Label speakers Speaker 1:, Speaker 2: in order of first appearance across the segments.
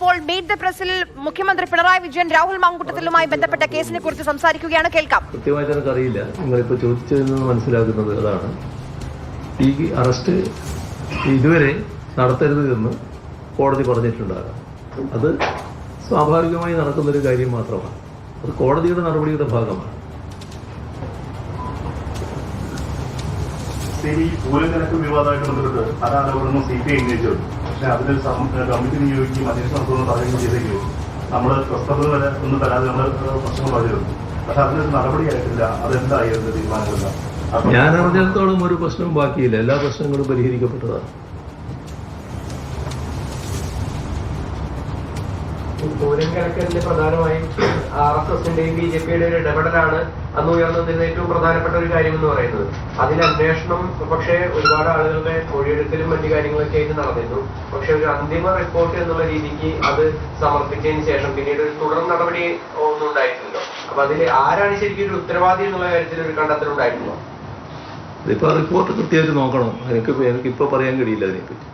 Speaker 1: ഇപ്പോൾ meet the പ്രസിൽ മുഖ്യമന്ത്രി പിണറായി വിജയൻ രാഹുൽ മാങ്കൂട്ടത്തിലുമായി ബന്ധപ്പെട്ട കേസിനെ കുറിച്ച് സംസാരിക്കുകയാണ്. കേൾക്കാം.
Speaker 2: കൃത്യമായി എനിക്ക് അറിയില്ല. നിങ്ങളിപ്പോൾ ചോദിച്ചതിൽ നിന്ന് മനസ്സിലാക്കുന്നത് അതാണ്. ഈ അറസ്റ്റ് ഇതുവരെ നടത്തരുത് എന്ന് കോടതി പറഞ്ഞിട്ടുണ്ടാകാം. അത് സ്വാഭാവികമായി നടക്കുന്നൊരു കാര്യം മാത്രമാണ്. അത് കോടതിയുടെ നടപടിയുടെ ഭാഗമാണ്.
Speaker 3: ശരി, പൂരക്കണക്ക് വിവാദമായിട്ട് ബന്ധപ്പെട്ട് പല ആളുകളും CPI ഉന്നയിച്ചു. പക്ഷെ അതിൽ കമ്മിറ്റി നിയോഗിക്കുകയും അന്വേഷണം നടത്തുന്ന പറയുകയും ചെയ്തെങ്കിലും നമ്മൾ പ്രസ്താവന വരെ ഒന്ന് തരാതെ നമ്മൾ പ്രശ്നങ്ങൾ പറഞ്ഞിരുന്നു. പക്ഷെ അതിനൊരു നടപടിയായിട്ടില്ല. അതെന്തായി അതിന്റെ തീരുമാനമില്ല.
Speaker 2: ഞാൻ അറിഞ്ഞിടത്തോളം ഒരു പ്രശ്നവും ബാക്കിയില്ല. എല്ലാ പ്രശ്നങ്ങളും പരിഹരിക്കപ്പെട്ടതാണ്.
Speaker 4: പൂരം കലക്കലിന്റെ പ്രധാനമായും RSSന്റെയും BJPയുടെ ഒരു ഇടപെടലാണ് അന്ന് ഉയർന്നതിന് ഏറ്റവും പ്രധാനപ്പെട്ട ഒരു കാര്യം എന്ന് പറയുന്നത്. അതിന് അന്വേഷണം പക്ഷേ ഒരുപാട് ആളുകളുടെ മൊഴിയെടുക്കലും മറ്റു കാര്യങ്ങളൊക്കെ ആയിട്ട് നടന്നിരുന്നു. പക്ഷെ ഒരു അന്തിമ റിപ്പോർട്ട് എന്നുള്ള രീതിക്ക് അത് സമർപ്പിച്ചതിന് ശേഷം പിന്നീട് ഒരു തുടർ നടപടി ഒന്നും ഉണ്ടായിട്ടില്ലല്ലോ. അപ്പൊ അതിൽ ആരാണ് ശരിക്കും ഒരു ഉത്തരവാദി എന്നുള്ള കാര്യത്തിൽ ഒരു കണ്ടെത്തലുണ്ടായിട്ടുണ്ടോ?
Speaker 2: ഇതിപ്പോ റിപ്പോർട്ട് കൃത്യമായിട്ട് നോക്കണം. എനിക്കിപ്പോ പറയാൻ കഴിയില്ല അതിനെപ്പറ്റി.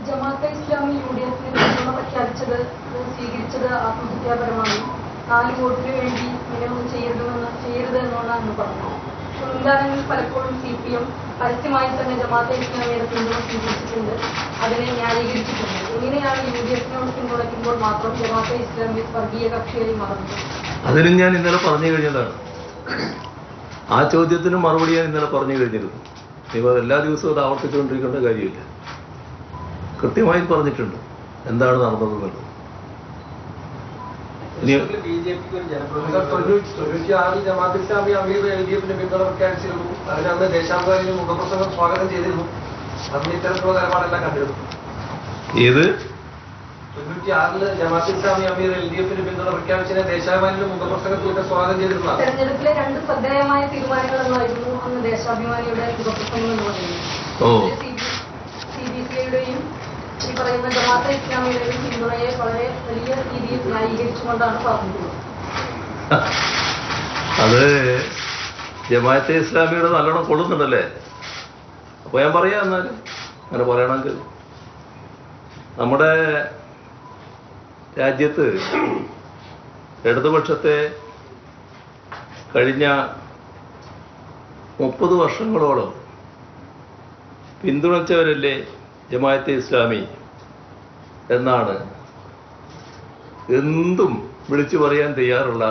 Speaker 5: ജമാഅത്തെ ഇസ്ലാമി UDFന് പിന്തുണ പ്രഖ്യാപിച്ചത് സ്വീകരിച്ചത് ആത്മഹത്യാപരമാണ്. 4 വോട്ടിന് വേണ്ടി ഇങ്ങനെയൊന്നും ചെയ്യരുത് എന്നാണ് പറഞ്ഞത്. മുൻകാലങ്ങളിൽ പലപ്പോഴും CPM പരസ്യമായി തന്നെ ജമാഅത്തെ ഇസ്ലാമിയുടെ പിന്തുണ സ്വീകരിച്ചിട്ടുണ്ട്, അതിനെ ന്യായീകരിച്ചിട്ടുണ്ട്. എങ്ങനെയാണ് UDFനോട് പിന്തുണയ്ക്കുമ്പോൾ മാത്രം ജമാഅത്തെ ഇസ്ലാമി വർഗീയ കക്ഷിയായി മാറുന്നത്?
Speaker 2: അതിനും ഞാൻ ഇന്നലെ പറഞ്ഞു കഴിഞ്ഞതാണ്. ആ ചോദ്യത്തിനും മറുപടി ഞാൻ ഇന്നലെ പറഞ്ഞു കഴിഞ്ഞിരുന്നു. ഇവ എല്ലാ ദിവസവും അത് ആവർത്തിച്ചുകൊണ്ടിരിക്കേണ്ട കാര്യമില്ല. കൃത്യമായി പറഞ്ഞിട്ടുണ്ട് എന്താണ് നടന്നതെന്നുള്ളത്.
Speaker 4: ജമാഅത്തെ ഇസ്ലാമി അമീർ LDFന് പിന്തുണ പ്രഖ്യാപിച്ചിരുന്നു. അതിനന്ന് ദേശാഭിമാനിയും മുഖപ്രസംഗം സ്വാഗതം ചെയ്തിരുന്നു. അന്ന് ഇത്തരത്തിലുള്ള നിലപാടെല്ലാം കണ്ടിരുന്നു.
Speaker 2: ഏത്
Speaker 4: 96 ജമാഅത്തെ ഇസ്ലാമി അമീർ LDFന് പിന്തുണ പ്രഖ്യാപിച്ചതിനെ ദേശാഭിമാനിയുടെ മുഖപ്രസംഗത്തിലൂടെ സ്വാഗതം ചെയ്തിരുന്നു.
Speaker 5: തെരഞ്ഞെടുപ്പിലെ 2 ശ്രദ്ധേയമായ തീരുമാനങ്ങൾ എന്നായിരുന്നു അന്ന് ദേശാഭിമാനിയുടെ മുഖപ്രസംഗം എന്ന് പറയുന്നത്. CBCIയുടെയും ഈ പറയുന്ന ജമാഅത്തെ ഇസ്ലാമിയുടെയും പിന്തുണയെ വളരെ വലിയ രീതിയിൽ ന്യായീകരിച്ചുകൊണ്ടാണ് പറഞ്ഞത്.
Speaker 2: അത് ജമാഅത്തെ ഇസ്ലാമിയുടെ നല്ലോണം കൊള്ളുന്നുണ്ടല്ലേ? അപ്പോൾ ഞാൻ പറയാം. എന്നാൽ അങ്ങനെ പറയണമെങ്കിൽ നമ്മുടെ രാജ്യത്ത് ഇടതുപക്ഷത്തെ കഴിഞ്ഞ 30 വർഷങ്ങളോളം പിന്തുണച്ചവരല്ലേ ജമാഅത്തെ ഇസ്ലാമി എന്നാണ് എന്തും വിളിച്ചു പറയാൻ തയ്യാറുള്ള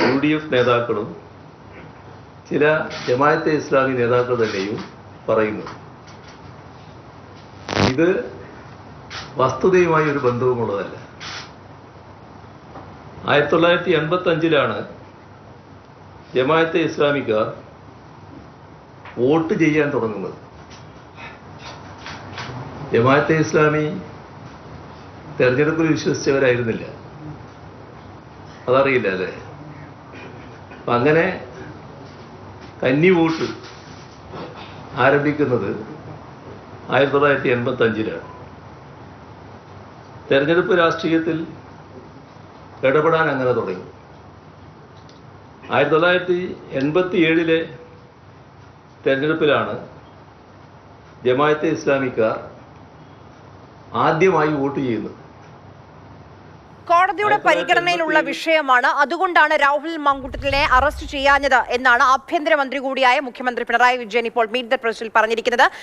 Speaker 2: UDF നേതാക്കളും ചില ജമാഅത്തെ ഇസ്ലാമി നേതാക്കൾ തന്നെയും പറയുന്നു. ഇത് വസ്തുതയുമായി ഒരു ബന്ധവുമുള്ളതല്ല. 1985 ജമാഅത്തെ ഇസ്ലാമിക്കാർ വോട്ട് ചെയ്യാൻ തുടങ്ങുന്നത്. ജമാഅത്തെ ഇസ്ലാമി തെരഞ്ഞെടുപ്പിൽ വിശ്വസിച്ചവരായിരുന്നില്ല. അതറിയില്ല അല്ലേ? അപ്പം അങ്ങനെ കന്നി വോട്ട് ആരംഭിക്കുന്നത് 1985. തെരഞ്ഞെടുപ്പ് രാഷ്ട്രീയത്തിൽ ഇടപെടാൻ അങ്ങനെ തുടങ്ങി. 1987 തെരഞ്ഞെടുപ്പിലാണ് ജമാഅത്തെ ഇസ്ലാമിക്കാർ ആദ്യമായി വോട്ട് ചെയ്യുന്നത്.
Speaker 1: കോടതിയുടെ പരിഗണനയിലുള്ള വിഷയമാണ്. അതുകൊണ്ടാണ് രാഹുൽ മാങ്കൂട്ടത്തിലിനെ അറസ്റ്റ് ചെയ്യാഞ്ഞത് എന്നാണ് ആഭ്യന്തരമന്ത്രി കൂടിയായ മുഖ്യമന്ത്രി പിണറായി വിജയൻ ഇപ്പോൾ മീറ്റ് ദ പ്രസിൽ പറഞ്ഞിരിക്കുന്നത്.